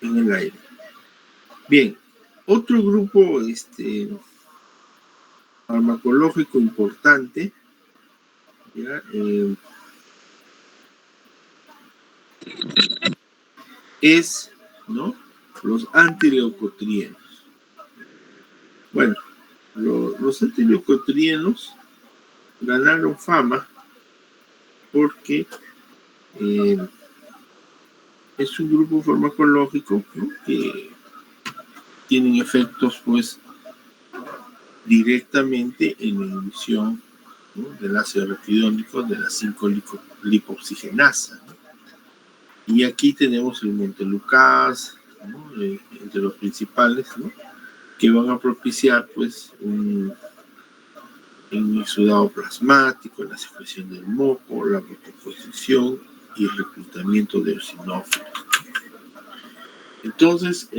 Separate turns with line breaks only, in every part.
en el aire. Bien, otro grupo farmacológico importante, ¿ya? Es, ¿no?, los antileucotrienos. Bueno, los antileucotrienos ganaron fama porque es un grupo farmacológico, ¿no?, que tienen efectos, pues, directamente en la inhibición, ¿no?, del ácido araquidónico de la 5-lipoxigenasa, ¿no? Y aquí tenemos el montelukast, ¿no?, entre los principales, ¿no?, que van a propiciar, pues, un exudado plasmático, la secreción del moco, la broncoposición y el reclutamiento de eosinófilos. Entonces,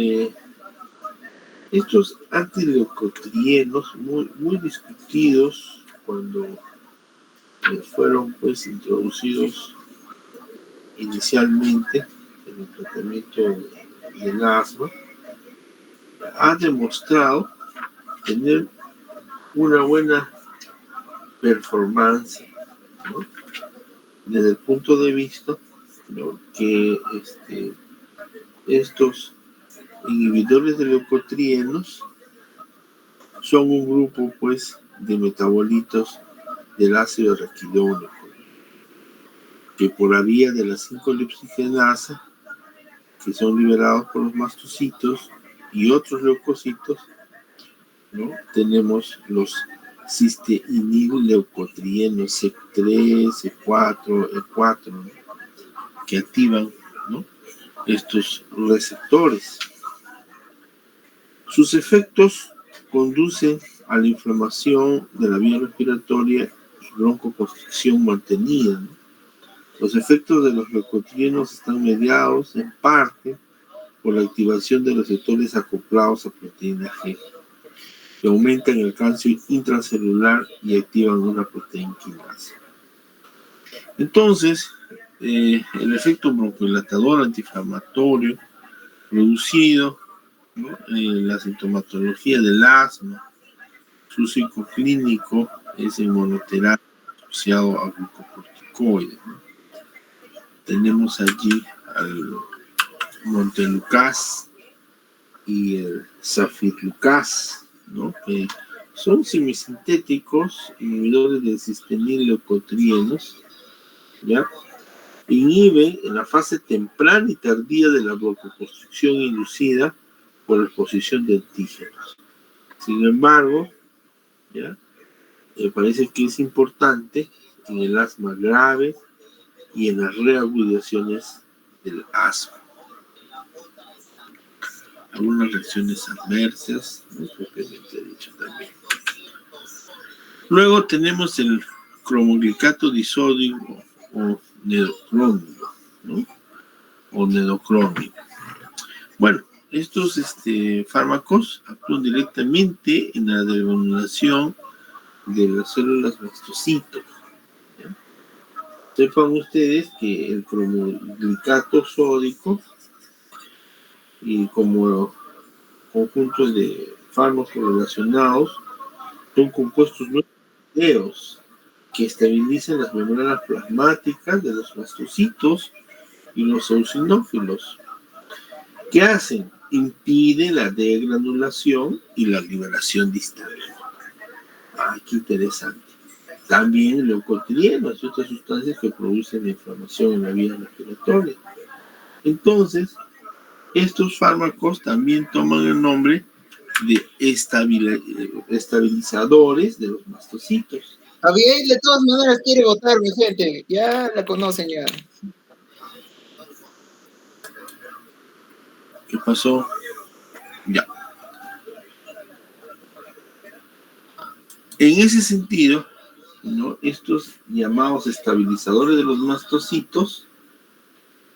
estos antileucotrienos muy discutidos cuando fueron, pues, introducidos inicialmente en el tratamiento del asma, han demostrado tener una buena performance, ¿no?, desde el punto de vista, ¿no?, que estos inhibidores de leucotrienos son un grupo, pues, de metabolitos del ácido araquidónico, que por la vía de la 5-lipoxigenasa, que son liberados por los mastocitos y otros leucocitos, ¿no?, tenemos los cisteínil-leucotrienos C3, C4, E4, ¿no?, que activan, ¿no?, estos receptores. Sus efectos conducen a la inflamación de la vía respiratoria y broncoconstricción mantenida, ¿no? Los efectos de los leucotrienos están mediados en parte por la activación de receptores acoplados a proteína G, que aumentan el calcio intracelular y activan una proteína quinasa. Entonces, el efecto broncodilatador antiinflamatorio producido, ¿no?, en la sintomatología del asma, su ciclo clínico es inmunoterapia asociado a glucocorticoides, ¿no? Tenemos allí al montelukast y el safirlukast, ¿no?, que son semisintéticos inhibidores del cisteínil-leucotrienos, ¿ya? Inhiben en la fase temprana y tardía de la broncoconstricción inducida por la exposición de antígenos. Sin embargo, ¿ya?, parece que es importante en el asma grave y en las reagudizaciones del asma. Algunas reacciones adversas, ¿no?, propiamente dicho también. Luego tenemos el cromoglicato disódico o nedocrónico, ¿no?, o nedocrónico. Bueno, estos fármacos actúan directamente en la degranulación de las células mastocitos, ¿ya? Sepan ustedes que el cromoglicato sódico y como conjunto de fármacos relacionados son compuestos nucleados que estabilizan las membranas plasmáticas de los mastocitos y los eosinófilos. ¿Qué hacen? Impiden la degranulación y la liberación de histamina. ¡Ay, qué interesante! También leucotrienos y otras sustancias que producen inflamación en la vía respiratoria. Entonces, estos fármacos también toman el nombre de estabilizadores de los mastocitos.
Javier, de todas maneras, quiere votar, mi gente. Ya la conocen ya.
¿Qué pasó? Ya. En ese sentido, ¿no?, estos llamados estabilizadores de los mastocitos,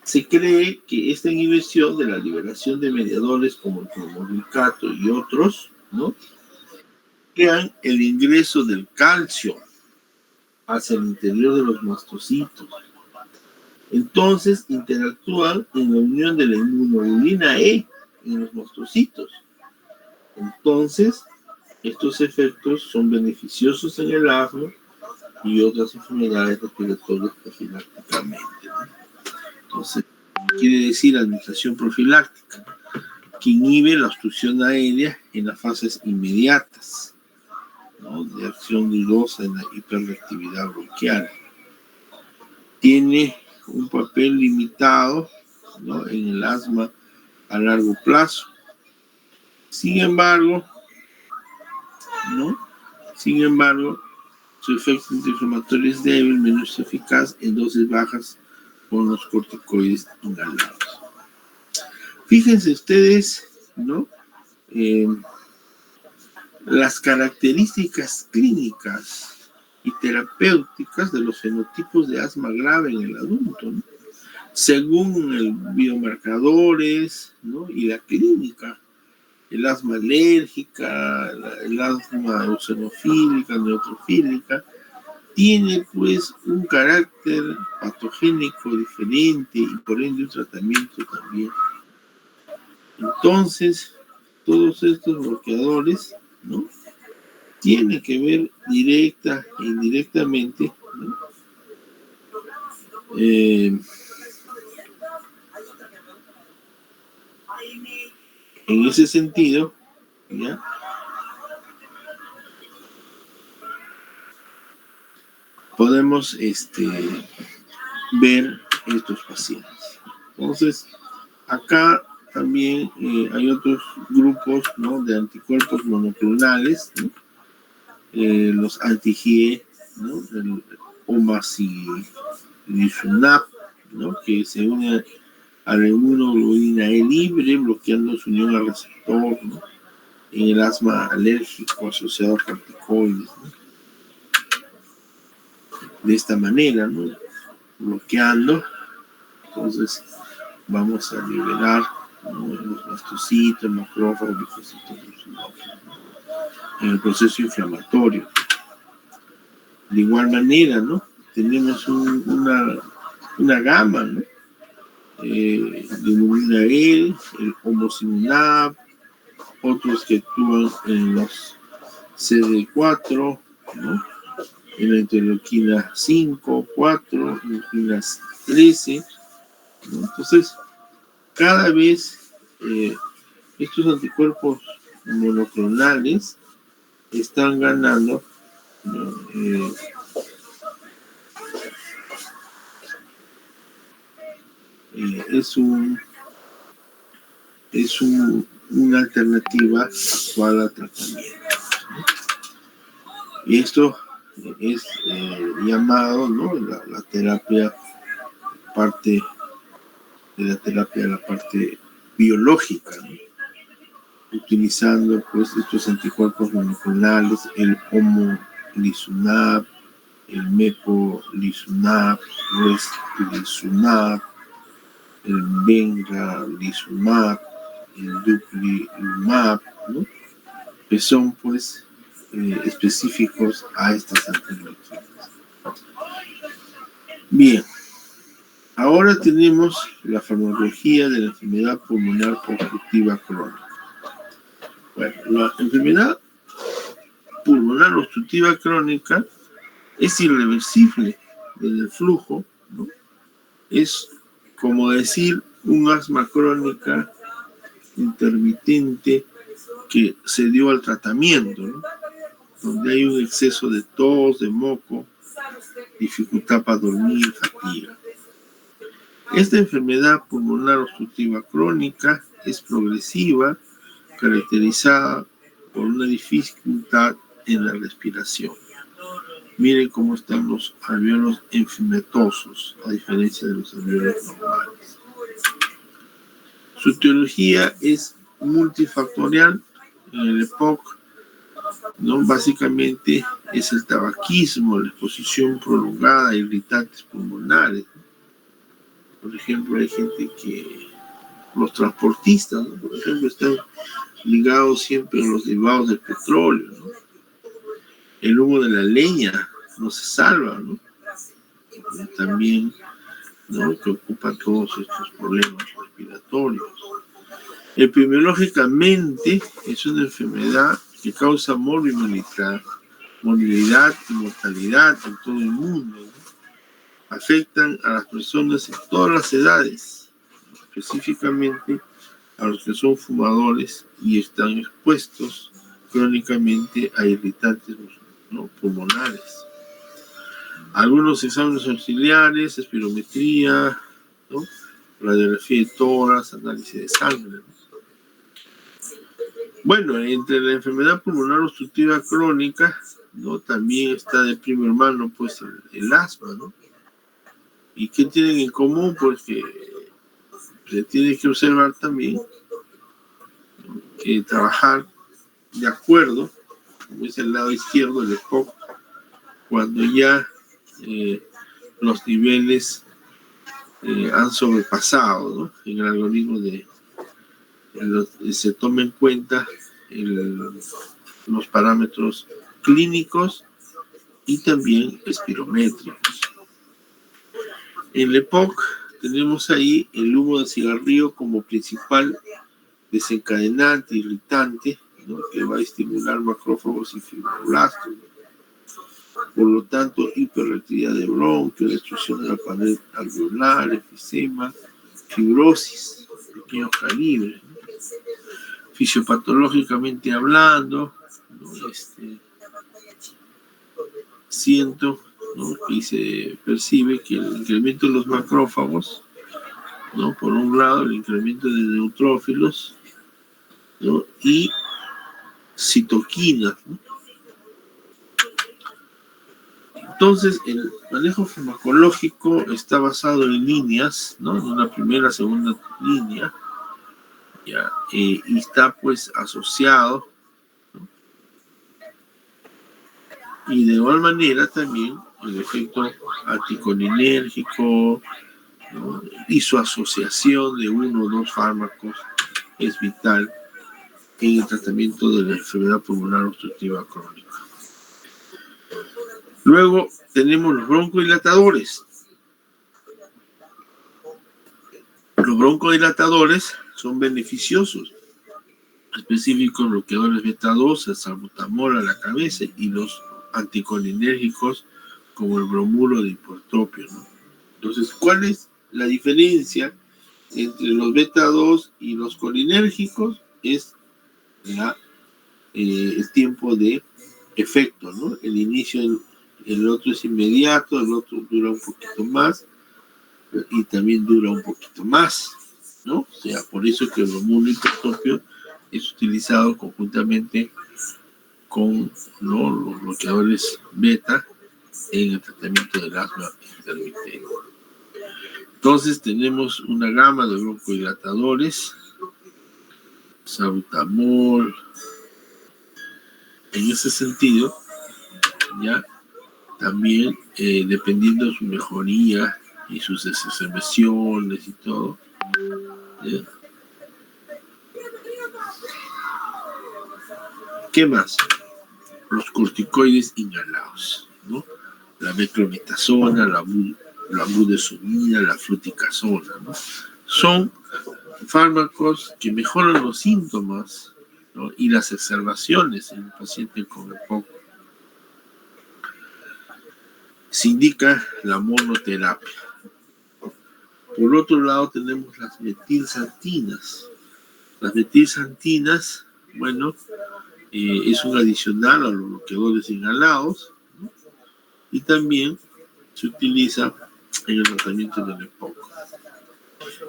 se cree que esta inhibición de la liberación de mediadores como el cromoglicato y otros, ¿no?, crean el ingreso del calcio hacia el interior de los mastocitos. Entonces interactúan en la unión de la inmunoglobulina E en los mastocitos. Entonces, estos efectos son beneficiosos en el asma y otras enfermedades respiratorias profilácticamente, ¿no? Entonces, quiere decir administración profiláctica, que inhibe la obstrucción aérea en las fases inmediatas, ¿no?, de acción dudosa en la hiperreactividad bronquial. Tiene un papel limitado, ¿no?, en el asma a largo plazo. Sin embargo, su efecto antiinflamatorio es débil, menos eficaz en dosis bajas con los corticoides inhalados. Fíjense ustedes, ¿no?, las características clínicas y terapéuticas de los fenotipos de asma grave en el adulto, ¿no?, según el biomarcadores, ¿no?, y la clínica. El asma alérgica, el asma eosinofílica, neutrofílica, tiene pues un carácter patogénico diferente y por ende un tratamiento también. Entonces, todos estos bloqueadores, ¿no?, tienen que ver directa e indirectamente, ¿no?, en ese sentido, ¿ya?, podemos ver estos pacientes. Entonces, acá también hay otros grupos, ¿no?, de anticuerpos monoclonales, ¿no?, los anti-IgE, ¿no?, el omacillizumab, ¿no?, que se une a la inmunoglobulina E libre, bloqueando su unión al receptor, ¿no?, en el asma alérgico asociado a corticoides, ¿no?, de esta manera, ¿no?, bloqueando. Entonces vamos a liberar, ¿no?, los mastocitos, macrófagos, linfocitos, ¿no?, en el proceso inflamatorio. De igual manera, ¿no?, tenemos una gama, ¿no?, de globulina E, el omacillizumab, otros que actúan en los CD4, ¿no?, en la interleuquina 5, 4, interleuquina 13, ¿no? Entonces, cada vez estos anticuerpos monoclonales están ganando, ¿no?, una alternativa actual al tratamiento, ¿no? Y esto es llamado, ¿no?, la terapia, parte de la terapia, la parte biológica, ¿no?, utilizando pues estos anticuerpos monoclonales, el omalizumab, el mepolizumab, restulizumab, el benralizumab, el dupilumab, ¿no?, que son pues específicos a estas alternativas. Bien, ahora tenemos la farmacología de la enfermedad pulmonar obstructiva crónica. Bueno, la enfermedad pulmonar obstructiva crónica es irreversible desde el flujo, ¿no?, es como decir un asma crónica intermitente que se dio al tratamiento, ¿no?, donde hay un exceso de tos, de moco, dificultad para dormir, fatiga. Esta enfermedad pulmonar obstructiva crónica es progresiva, caracterizada por una dificultad en la respiración. Miren cómo están los alvéolos enfimatosos, a diferencia de los alvéolos normales. Su etiología es multifactorial. En el EPOC, ¿no?, básicamente es el tabaquismo, la exposición prolongada a irritantes pulmonares. Por ejemplo, hay gente que, los transportistas, ¿no?, por ejemplo, están ligados siempre a los derivados del petróleo, ¿no? El humo de la leña no se salva, ¿no? También ¿no?, que ocupa todos estos problemas respiratorios. Epidemiológicamente es una enfermedad que causa morbilidad y mortalidad en todo el mundo, ¿no? Afectan a las personas en todas las edades, específicamente a los que son fumadores y están expuestos crónicamente a irritantes, ¿no?, pulmonares. Algunos exámenes auxiliares, espirometría, ¿no?, radiografía de tórax, análisis de sangre, ¿no? Bueno, entre la enfermedad pulmonar obstructiva crónica, ¿no?, también está de primo hermano, pues, el asma, ¿no? ¿Y qué tienen en común? Pues que se tiene que observar también, trabajar de acuerdo, como es el lado izquierdo del EPOC, cuando ya los niveles han sobrepasado, ¿no?, en el algoritmo se toma en cuenta los parámetros clínicos y también espirométricos. En el EPOC tenemos ahí el humo de cigarrillo como principal desencadenante, irritante, ¿no?, que va a estimular macrófagos y fibroblastos. Por lo tanto, hiperreactividad de bronquio, destrucción de la pared alveolar, efisema, fibrosis, pequeño calibre. Fisiopatológicamente hablando, ¿no?, siento, ¿no?, y se percibe que el incremento de los macrófagos, ¿no?, por un lado el incremento de neutrófilos, ¿no?, y citoquinas, ¿no? Entonces, el manejo farmacológico está basado en líneas, ¿no?, en una primera, segunda línea, ¿ya? Y está, pues, asociado, ¿no?, y de igual manera también el efecto anticolinérgico, ¿no?, y su asociación de uno o dos fármacos es vital en el tratamiento de la enfermedad pulmonar obstructiva crónica. Luego tenemos los broncodilatadores. Los broncodilatadores son beneficiosos, específicos bloqueadores beta-2, el salbutamol a la cabeza, y los anticolinérgicos como el bromuro de hipertropio, ¿no? Entonces, ¿cuál es la diferencia entre los beta-2 y los colinérgicos? Es el tiempo de efecto, ¿no? El inicio, el otro es inmediato, el otro dura un poquito más y también dura un poquito más, ¿no? O sea, por eso que el bromuro hipertropio es utilizado conjuntamente con, ¿no?, los bloqueadores beta en el tratamiento del asma intermitente. Entonces tenemos una gama de broncodilatadores, salbutamol. En ese sentido, ya también, dependiendo de su mejoría y sus exacerbaciones y todo, ¿ya? ¿Qué más? Los corticoides inhalados, ¿no? La beclometasona, la budesonida, la fluticasona, ¿no? Son fármacos que mejoran los síntomas, ¿no?, y las exacerbaciones en el paciente con EPOC. Se indica la monoterapia. Por otro lado tenemos las metilxantinas. Las metilxantinas, bueno, es un adicional a los bloqueadores inhalados, ¿no?, y también se utiliza en el tratamiento del EPOC.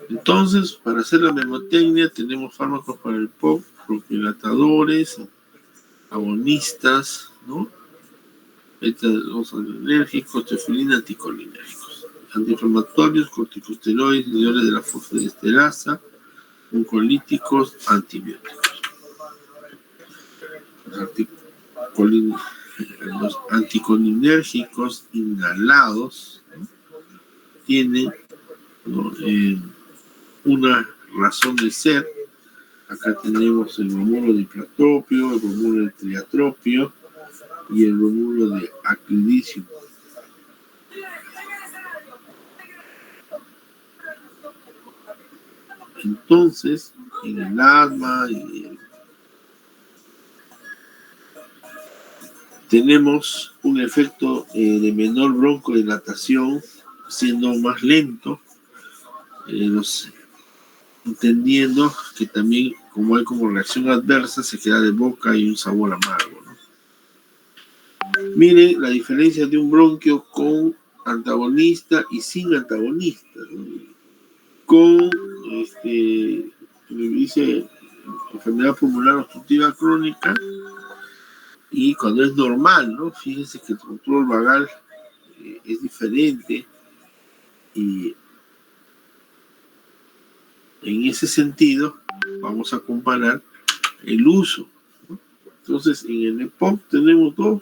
Entonces, para hacer la mnemotecnia, tenemos fármacos para el EPOC, broncodilatadores, agonistas, ¿no?, los alérgicos, teofilina, anticolinérgicos, antiinflamatorios, corticosteroides, inhibidores de la fosfodiesterasa, oncolíticos, antibióticos. Los anticolinérgicos inhalados, ¿no?, tienen, ¿no?, una razón de ser. Acá tenemos el bromuro de hipertropio, el bromuro de triatropio y el bromuro de aclidicium. Entonces, en el asma tenemos un efecto de menor broncodilatación, siendo más lento, entendiendo que también, como hay como reacción adversa, se queda de boca y un sabor amargo, ¿no? Miren la diferencia de un bronquio con antagonista y sin antagonista, ¿no? Con dice enfermedad pulmonar obstructiva crónica, y cuando es normal, ¿no? Fíjense que el control vagal es diferente, y en ese sentido vamos a comparar el uso, ¿no? Entonces, en el EPOC tenemos dos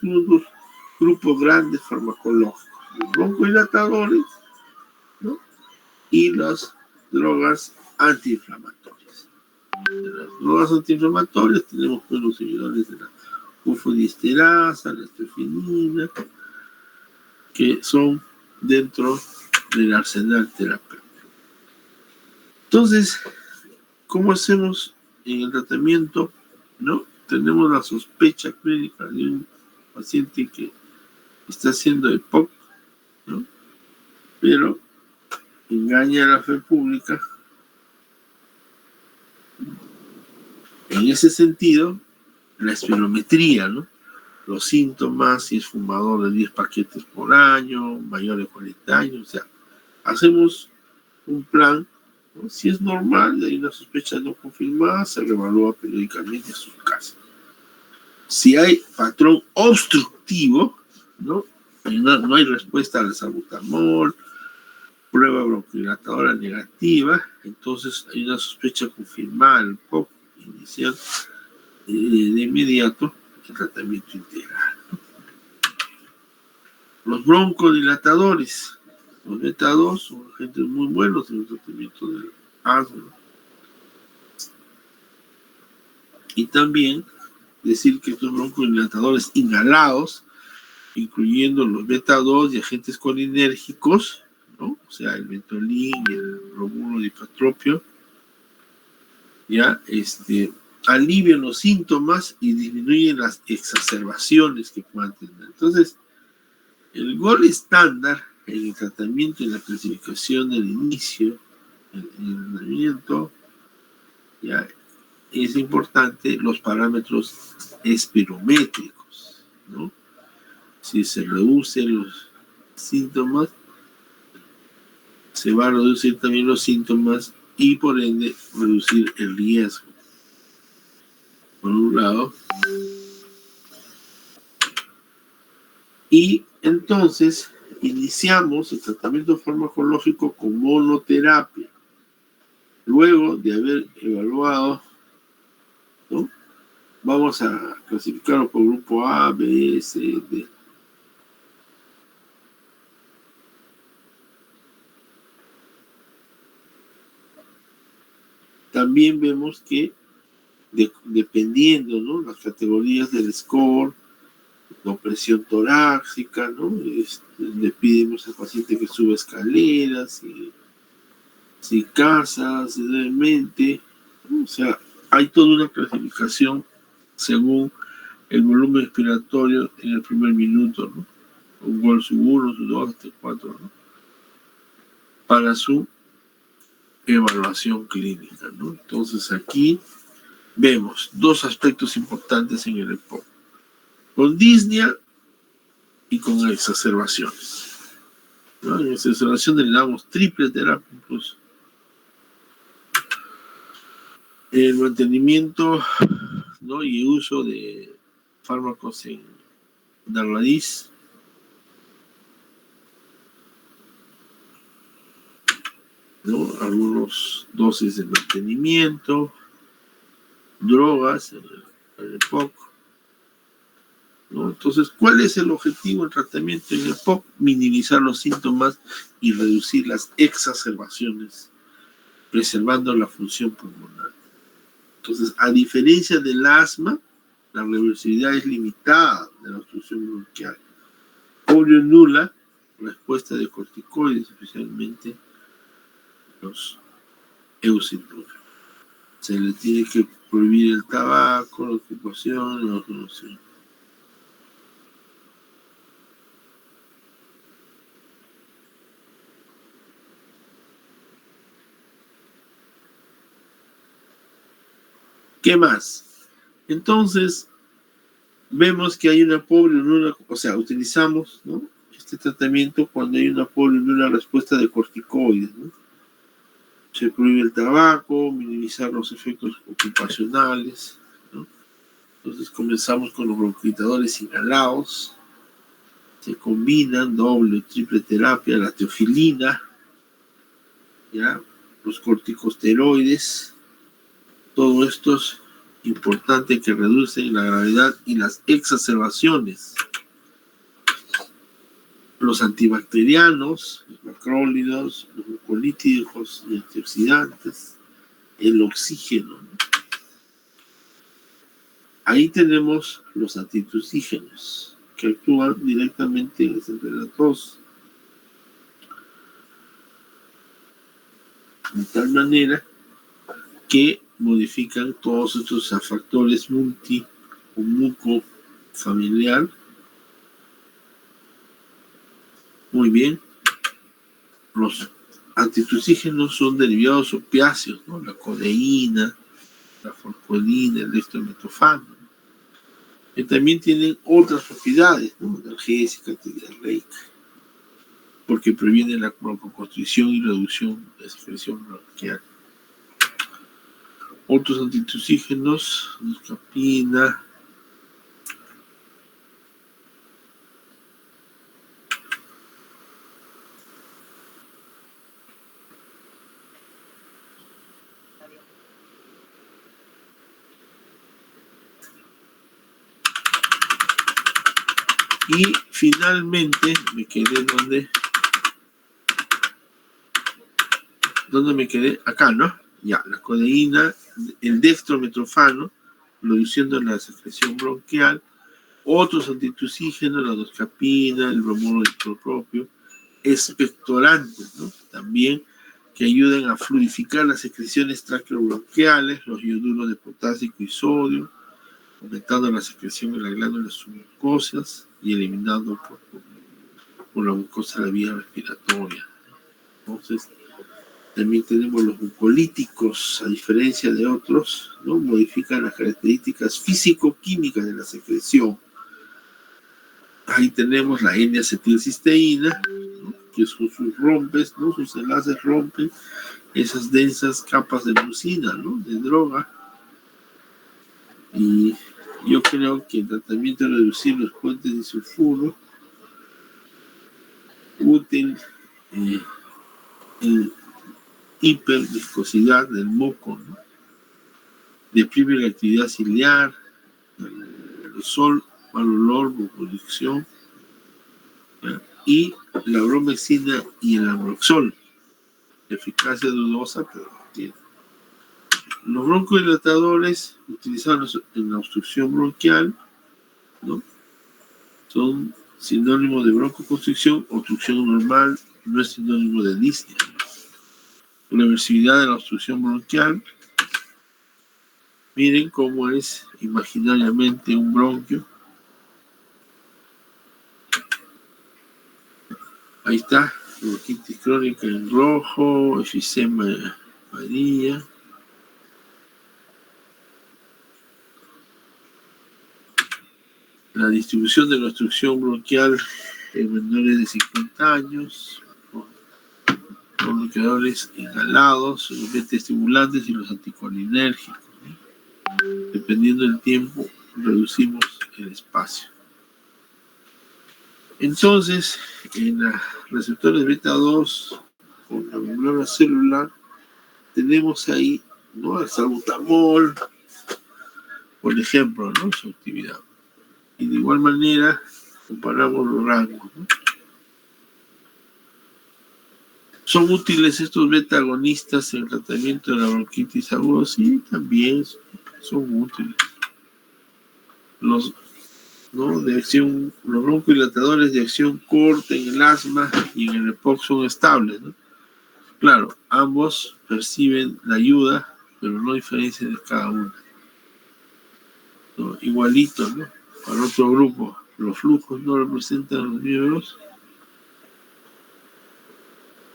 grupos grandes farmacológicos: los broncodilatadores, ¿no? Y las drogas antiinflamatorias. De las drogas antiinflamatorias tenemos pues los inhibidores de la fosfodiesterasa, la estrofenina, que son dentro del arsenal terapéutico. Entonces, ¿cómo hacemos en el tratamiento? ¿No? Tenemos la sospecha clínica de un paciente que está haciendo EPOC, ¿no? Pero engaña a la fe pública. En ese sentido, la espirometría, ¿no? Los síntomas, si es fumador de 10 paquetes por año, mayor de 40 años, o sea, hacemos un plan, ¿no? Si es normal, hay una sospecha no confirmada, se reevalúa periódicamente a su caso. Si hay patrón obstructivo, ¿no? No hay respuesta al salbutamol, prueba bronquidilatadora negativa, entonces hay una sospecha confirmada, el POC inicial, de inmediato el tratamiento integral. Los broncodilatadores, los beta 2, son agentes muy buenos en el tratamiento del asma. Y también decir que estos broncodilatadores inhalados, incluyendo los beta 2 y agentes colinérgicos, ¿no? O sea, el Ventolin y el bromuro dipatropio, ya alivian los síntomas y disminuyen las exacerbaciones que puedan tener. Entonces, el gol estándar en el tratamiento y la clasificación del inicio, el tratamiento, ya es importante los parámetros espirométricos, ¿no? Si se reducen los síntomas, se va a reducir también los síntomas y por ende reducir el riesgo. Por un lado. Y entonces iniciamos el tratamiento farmacológico con monoterapia. Luego de haber evaluado, ¿no? Vamos a clasificarlo por grupo A, B, C, D. También vemos que dependiendo, ¿no?, las categorías del score, la presión torácica, ¿no? Le pedimos al paciente que suba escaleras, si casa, sencillamente, ¿no? O sea, hay toda una clasificación según el volumen respiratorio en el primer minuto, ¿no? Un gol sub 1, sub 2, hasta 4, ¿no? Para su evaluación clínica, ¿no? Entonces aquí vemos dos aspectos importantes en el EPOC: con disnea y con exacerbaciones, ¿no? En exacerbaciones le damos triple terapia incluso. El mantenimiento, ¿no?, y uso de fármacos en Darladis, ¿no? Algunos dosis de mantenimiento, drogas en el EPOC, ¿no? Entonces, ¿cuál es el objetivo del tratamiento en el EPOC? Minimizar los síntomas y reducir las exacerbaciones, preservando la función pulmonar. Entonces, a diferencia del asma, la reversibilidad es limitada de la obstrucción bronquial. Obvio nula respuesta de corticoides, especialmente los eusinogen. Se le tiene que prohibir el tabaco, la ocupación, la donación. ¿Qué más? Entonces, vemos que hay una pobre, o sea, utilizamos, ¿no?, este tratamiento cuando hay una pobre en una respuesta de corticoides, ¿no? Se prohíbe el tabaco, minimizar los efectos ocupacionales, ¿no? Entonces comenzamos con los bronquodilatadores inhalados, se combinan doble o triple terapia, la teofilina, ¿ya?, los corticosteroides. Todo esto es importante, que reducen la gravedad y las exacerbaciones. Los antibacterianos, los macrólidos, los mucolíticos y antioxidantes, el oxígeno, ¿no? Ahí tenemos los antitusígenos, que actúan directamente en la tos, de tal manera que modifican todos estos factores multi o mucofamiliar. Muy bien. Los antitusígenos son derivados opiáceos, ¿no? La codeína, la forcolina, el dextrometorfano, que también tienen otras propiedades, ¿no?, analgésica, antidiarreica, porque previenen la broncoconstricción y reducción de secreción bronquial. Otros antitusígenos, noscapina, y finalmente me quedé ¿dónde me quedé? Acá, ¿no? Ya, la codeína, el dextrometorfano, reduciendo la secreción bronquial. Otros antitusígenos, la noscapina, el bromuro isopropio, expectorantes, ¿no?, también, que ayudan a fluidificar las secreciones traqueobronquiales, los ioduros de potasio y sodio, aumentando la secreción en las glándulas submucosas y eliminando por la mucosa la vía respiratoria. Entonces, también tenemos los mucolíticos, a diferencia de otros, ¿no?, modifican las características físico-químicas de la secreción. Ahí tenemos la N-acetilcisteína, ¿no?, que son sus rompes, ¿no?, sus enlaces rompen esas densas capas de mucina, ¿no?, de droga. Y yo creo que el tratamiento de reducir los puentes de sulfuro útil en hiperviscosidad del moco, ¿no?, deprime la actividad ciliar, el aerosol, mal olor, mucolicción, y la bromexina y el ambroxol, eficacia dudosa, pero tiene. Los broncodilatadores utilizados en la obstrucción bronquial, ¿no?, son sinónimo de broncoconstricción. Obstrucción normal no es sinónimo de disnea. La reversibilidad de la obstrucción bronquial, miren cómo es imaginariamente un bronquio. Ahí está, bronquitis crónica en rojo, efisema amarilla. La distribución de la obstrucción bronquial en menores de 50 años, los bloqueadores inhalados, los beta-estimulantes y los anticolinérgicos, ¿no? Dependiendo del tiempo, reducimos el espacio. Entonces, en los receptores beta-2 con la membrana celular, tenemos ahí, ¿no?, el salbutamol, por ejemplo, ¿no?, su actividad. Y de igual manera, comparamos los rangos, ¿no? ¿Son útiles estos beta-agonistas en el tratamiento de la bronquitis aguda? Sí, también son útiles. Los broncodilatadores de acción corta en el asma y en el EPOC son estables, ¿no? Claro, ambos perciben la ayuda, pero no diferencia de cada uno, ¿no? Igualito, ¿no? Para otro grupo, los flujos no representan a los miembros,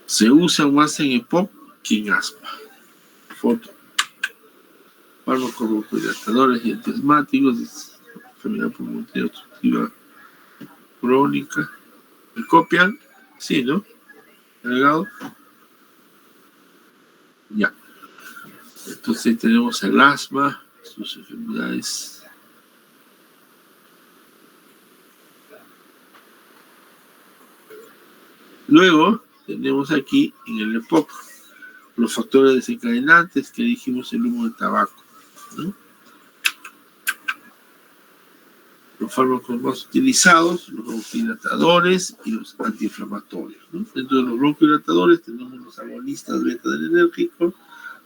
se usan más en EPOC que en asma. Foto. Fármacos broncodilatadores y antiasmáticos, enfermedad pulmonar obstructiva crónica. ¿Me copian? Sí, ¿no? ¿Agregado? Ya. Entonces tenemos el asma, sus enfermedades. Luego tenemos aquí en el EPOC los factores desencadenantes que dijimos, el humo de tabaco, ¿no? Los fármacos más utilizados, los broncodilatadores y los antiinflamatorios, ¿no? Dentro de los broncodilatadores tenemos los agonistas beta-adrenérgicos,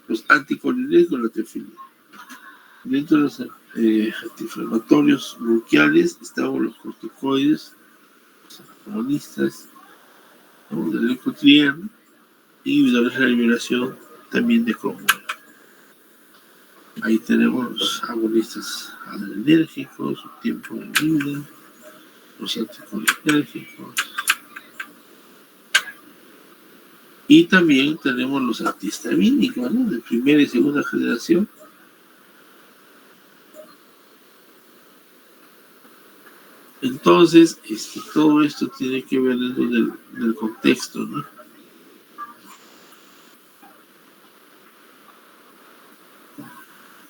los anticolinérgicos y la teofilina. Dentro de los antiinflamatorios bronquiales estamos los corticoides, los agonistas, ¿no?, del leucotrieno, inhibidores de la liberación también de cromol. Ahí tenemos los agonistas adrenérgicos, su tiempo de vida, los anticolinérgicos. Y también tenemos los antihistamínicos, ¿no?, de primera y segunda generación. Entonces, todo esto tiene que ver dentro del contexto, ¿no?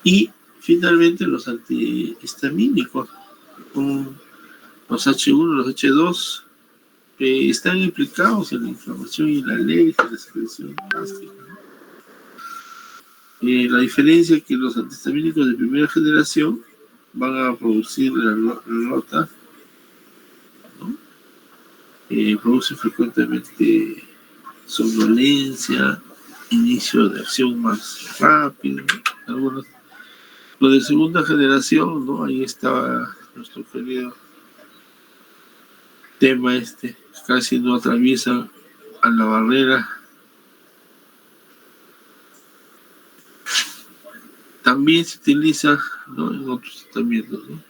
Y finalmente los antihistamínicos, los H1, los H2, que están implicados en la inflamación y la alergia, la secreción gástrica, ¿no? La diferencia es que los antihistamínicos de primera generación van a producir la rota, ¿no? Producen frecuentemente somnolencia, inicio de acción más rápido, ¿no? Algunos. Lo de segunda generación, ¿no? Ahí estaba nuestro querido tema casi no atraviesan a la barrera. También se utiliza, ¿no?, en otros tratamientos, ¿no?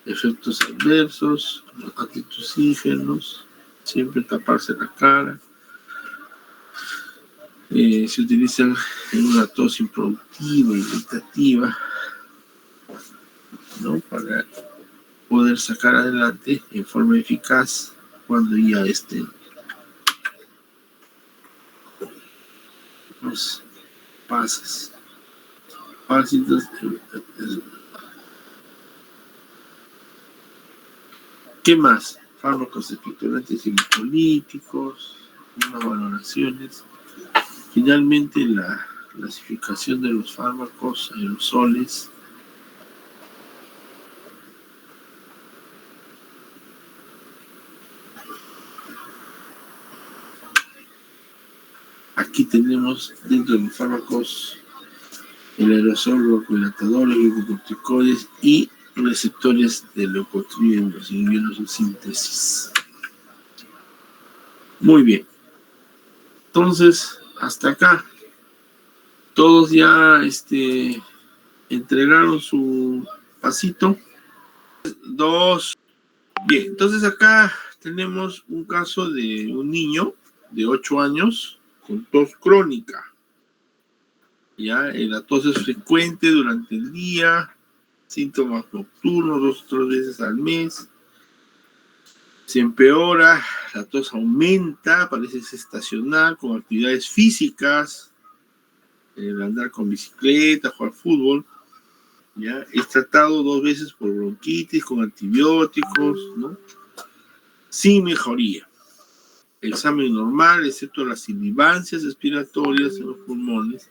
Efectos adversos, antitusígenos, siempre taparse la cara. Se utilizan en una tos improductiva, irritativa, ¿no?, para poder sacar adelante en forma eficaz cuando ya estén los pases. ¿Qué más? Fármacos expectorantes y glicolíticos, unas valoraciones. Finalmente, la clasificación de los fármacos, aerosoles. Aquí tenemos dentro de los fármacos el aerosol, broncodilatadores, glucocorticoides y receptores de leucotrienos, inhibiendo su síntesis. Muy bien. Entonces, hasta acá. Todos ya entregaron su pasito. 2. Bien, entonces acá tenemos un caso de un niño de 8 años con tos crónica. Ya, la tos es frecuente durante el día, síntomas nocturnos 2 o 3 veces al mes. Se empeora, la tos aumenta, parece estacional, con actividades físicas, el andar con bicicleta, jugar fútbol. ¿Ya? Es tratado 2 veces por bronquitis, con antibióticos, ¿no?, sin mejoría. Examen normal, excepto las sibilancias respiratorias en los pulmones,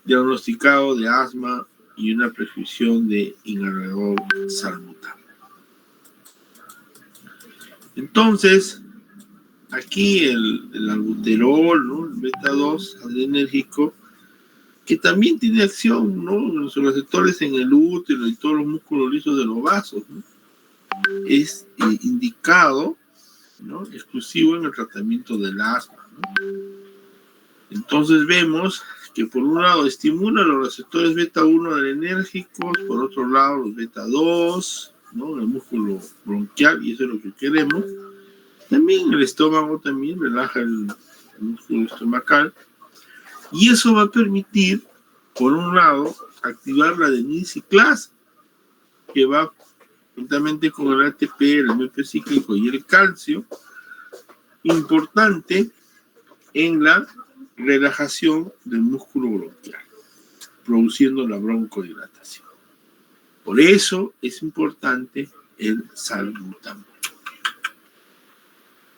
diagnosticado de asma y una prescripción de inhalador salbutamol. Entonces, aquí el albuterol, ¿no?, el beta-2 adrenérgico, que también tiene acción, ¿no?, en los receptores en el útero y todos los músculos lisos de los vasos, ¿no?, es indicado, ¿no? Exclusivo en el tratamiento del asma, ¿no? Entonces vemos que por un lado estimula los receptores beta 1 adrenérgicos, por otro lado los beta 2, ¿no? El músculo bronquial, y eso es lo que queremos. También el estómago también relaja el músculo estomacal, y eso va a permitir, por un lado, activar la adenyl-ciclasa, que va juntamente con el ATP, el AMP cíclico y el calcio, importante en la relajación del músculo bronquial, produciendo la broncodilatación. Por eso es importante el salbutamol.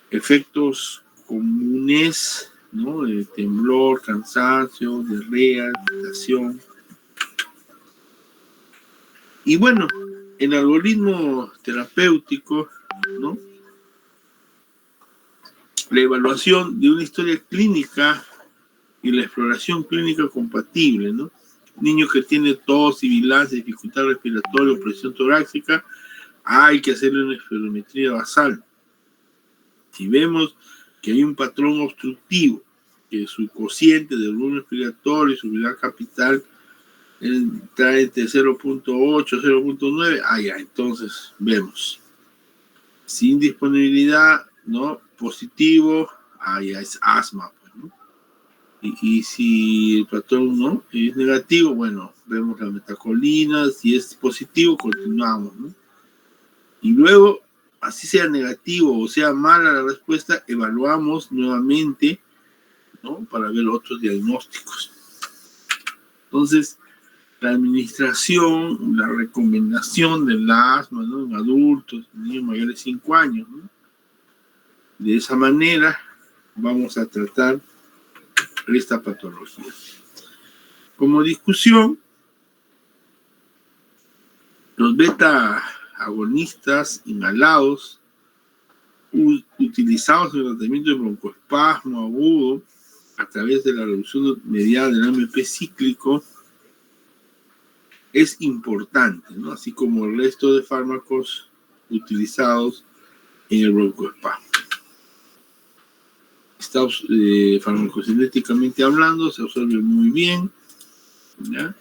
Efectos comunes, ¿no? De temblor, cansancio, diarrea, irritación. Y bueno, el algoritmo terapéutico, ¿no? La evaluación de una historia clínica y la exploración clínica compatible, ¿no? Niño que tiene tos, sibilancia, dificultad respiratoria, presión torácica, hay que hacerle una espirometría basal. Si vemos que hay un patrón obstructivo, que su cociente de volumen respiratorio y su unidad capital está entre 0.8 y 0.9, ya, entonces vemos. Sin disponibilidad, ¿no? Positivo, ya es asma, pues, ¿no? Y si el patrón no es negativo, bueno, vemos la metacolina. Si es positivo, continuamos, ¿no? Y luego, así sea negativo o sea mala la respuesta, evaluamos nuevamente, ¿no? Para ver otros diagnósticos. Entonces, la administración, la recomendación del asma, ¿no? En adultos, en niños mayores de 5 años, ¿no? De esa manera vamos a tratar esta patología. Como discusión, los beta agonistas inhalados utilizados en el tratamiento de broncoespasmo agudo a través de la reducción mediada del AMP cíclico es importante, ¿no? Así como el resto de fármacos utilizados en el broncoespasmo. Está farmacocinéticamente hablando, se absorbe muy bien, ¿ya?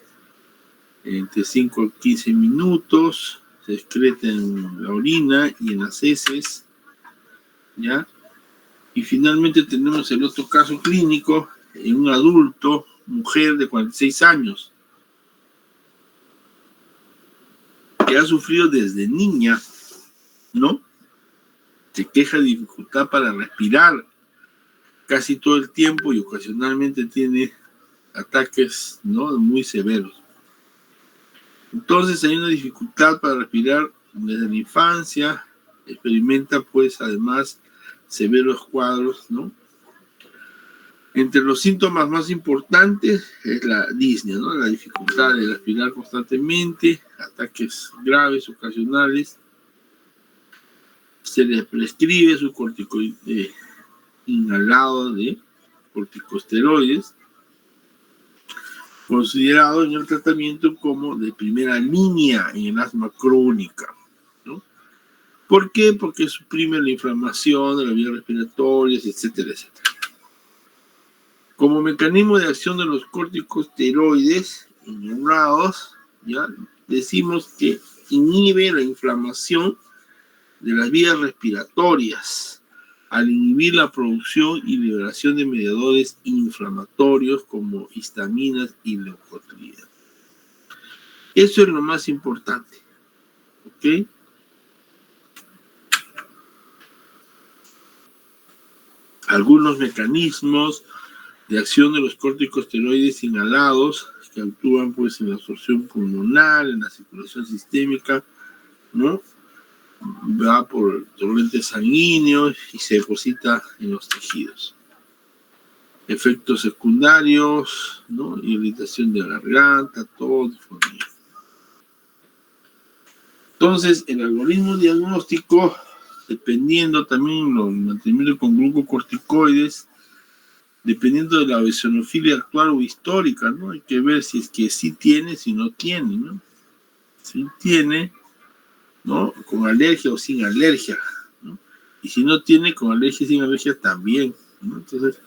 Entre 5 a 15 minutos, se excreta en la orina y en las heces, ¿ya? Y finalmente tenemos el otro caso clínico en un adulto, mujer de 46 años, que ha sufrido desde niña, ¿no? Se queja de dificultad para respirar casi todo el tiempo y ocasionalmente tiene ataques, ¿no? Muy severos. Entonces hay una dificultad para respirar desde la infancia, experimenta pues además severos cuadros, ¿no? Entre los síntomas más importantes es la disnea, ¿no? La dificultad de respirar constantemente, ataques graves, ocasionales. Se le prescribe su inhalado de corticosteroides, considerado en el tratamiento como de primera línea en el asma crónica, ¿no? ¿Por qué? Porque suprime la inflamación de las vías respiratorias, etcétera, etcétera. Como mecanismo de acción de los corticosteroides inhalados, ya decimos que inhibe la inflamación de las vías respiratorias al inhibir la producción y liberación de mediadores inflamatorios como histaminas y leucotrienas. Eso es lo más importante, ¿ok? Algunos mecanismos de acción de los corticosteroides inhalados que actúan pues en la absorción pulmonar, en la circulación sistémica, ¿no? Va por el torrente sanguíneo y se deposita en los tejidos. Efectos secundarios, ¿no? Irritación de la garganta, tos, disfonía. Entonces, el algoritmo diagnóstico, dependiendo también del mantenimiento con glucocorticoides, dependiendo de la eosinofilia actual o histórica, ¿no? Hay que ver si es que sí tiene, si no tiene, ¿no? Si tiene, ¿no? Con alergia o sin alergia, ¿no? Y si no tiene, con alergia y sin alergia también, ¿no? Entonces,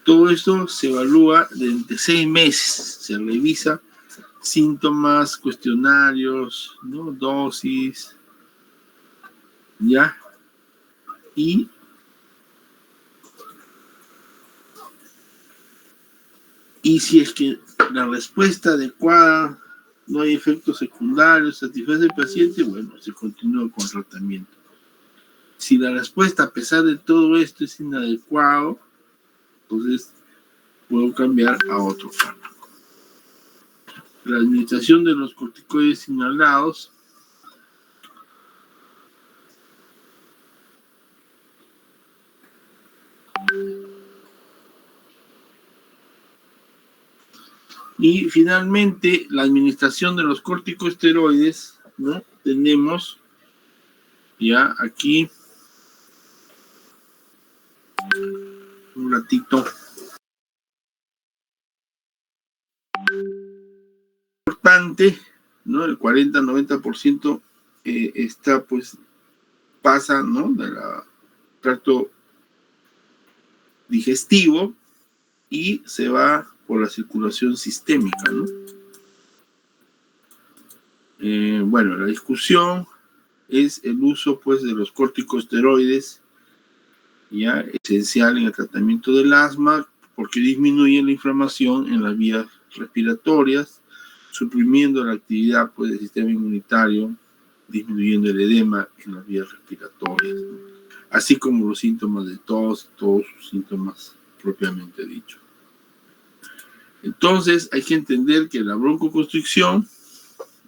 todo esto se evalúa durante 6 meses. Se revisa síntomas, cuestionarios, ¿no? Dosis, ¿ya? Y si es que la respuesta adecuada, no hay efectos secundarios, satisface al paciente, bueno, se continúa con tratamiento. Si la respuesta, a pesar de todo esto, es inadecuado, entonces puedo cambiar a otro fármaco. La administración de los corticoides inhalados y finalmente la administración de los corticosteroides, ¿no? Tenemos ya aquí un ratito importante, ¿no? El 40-90% está, pues, pasa, ¿no? Del tracto digestivo y se va por la circulación sistémica, ¿no? Bueno, la discusión es el uso, pues, de los corticosteroides, ya esencial en el tratamiento del asma, porque disminuye la inflamación en las vías respiratorias, suprimiendo la actividad, pues, del sistema inmunitario, disminuyendo el edema en las vías respiratorias, ¿no? Así como los síntomas de tos, todos sus síntomas propiamente dicho. Entonces hay que entender que la broncoconstricción,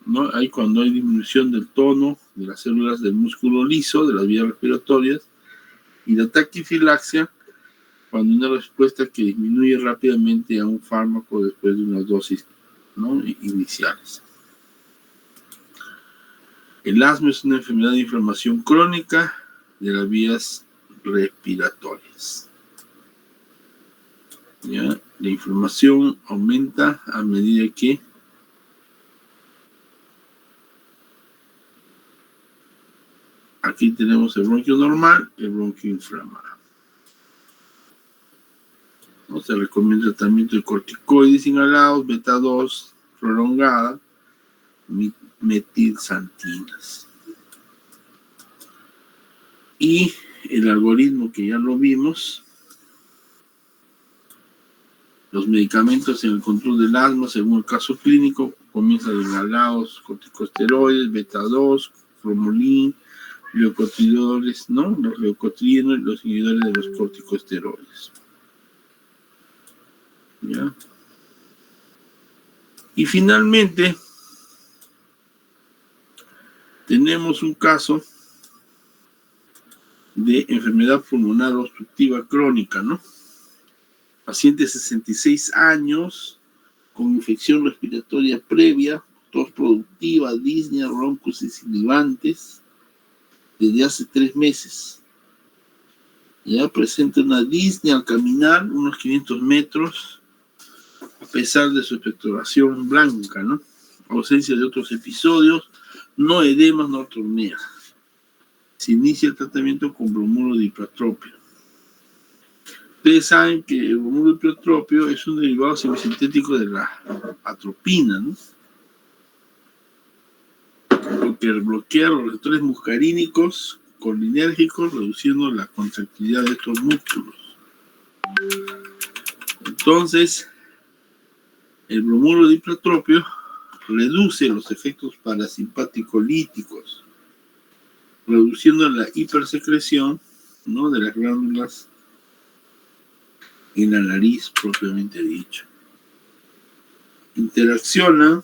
¿no? Hay cuando hay disminución del tono de las células del músculo liso, de las vías respiratorias, y la taquifilaxia, cuando una respuesta que disminuye rápidamente a un fármaco después de unas dosis, ¿no? Iniciales. El asma es una enfermedad de inflamación crónica de las vías respiratorias. ¿Ya? La inflamación aumenta a medida que aquí tenemos el bronquio normal, el bronquio inflamado. ¿No? Se recomienda el tratamiento de corticoides inhalados, beta 2 prolongada, metilsantinas. Y el algoritmo que ya lo vimos, los medicamentos en el control del asma, según el caso clínico, comienzan inhalados, corticosteroides, beta 2, cromolin, leucotrienol, ¿no? Los leucotrienos y los inhibidores de los corticosteroides. ¿Ya? Y finalmente, tenemos un caso de enfermedad pulmonar obstructiva crónica, ¿no? Paciente de 66 años, con infección respiratoria previa, tos productiva, disnea, roncos y silivantes, desde hace 3 meses. Ya presenta una disnea al caminar, unos 500 metros, a pesar de su expectoración blanca, ¿no? Ausencia de otros episodios, no edemas, no atorneas. Se inicia el tratamiento con bromuro de ipratropio. Ustedes saben que el bromuro de ipratropio es un derivado semisintético de la atropina, ¿no? Porque bloquea los receptores muscarínicos colinérgicos, reduciendo la contractilidad de estos músculos. Entonces, el bromuro de ipratropio reduce los efectos parasimpático-líticos, reduciendo la hipersecreción, ¿no? De las glándulas en la nariz propiamente dicho. Interacciona,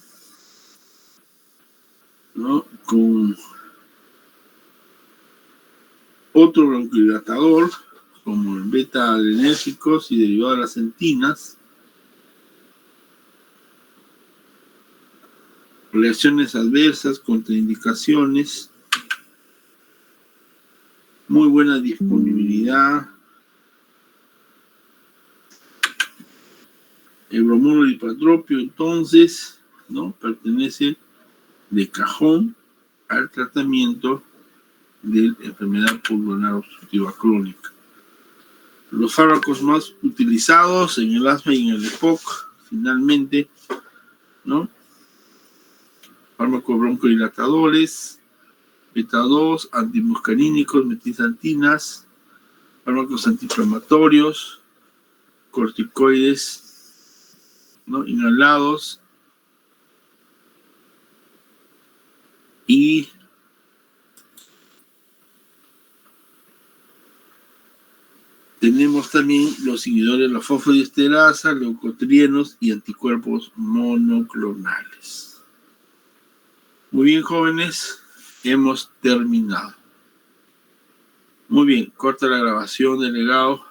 ¿no? Con otro broncodilatador, como el beta-adrenérgicos y derivado de las entinas. Reacciones adversas, contraindicaciones, muy buena disponibilidad. El bromuro de ipratropio, entonces, ¿no? Pertenece de cajón al tratamiento de enfermedad pulmonar obstructiva crónica. Los fármacos más utilizados en el asma y en el EPOC, finalmente, ¿no? Fármacos broncodilatadores, beta-2, antimuscarínicos, metilxantinas, fármacos antiinflamatorios, corticoides, ¿no? Inhalados y tenemos también los inhibidores de la fosfodiesterasa, leucotrienos y anticuerpos monoclonales. Muy bien, jóvenes, hemos terminado. Muy bien, corta la grabación, delegado.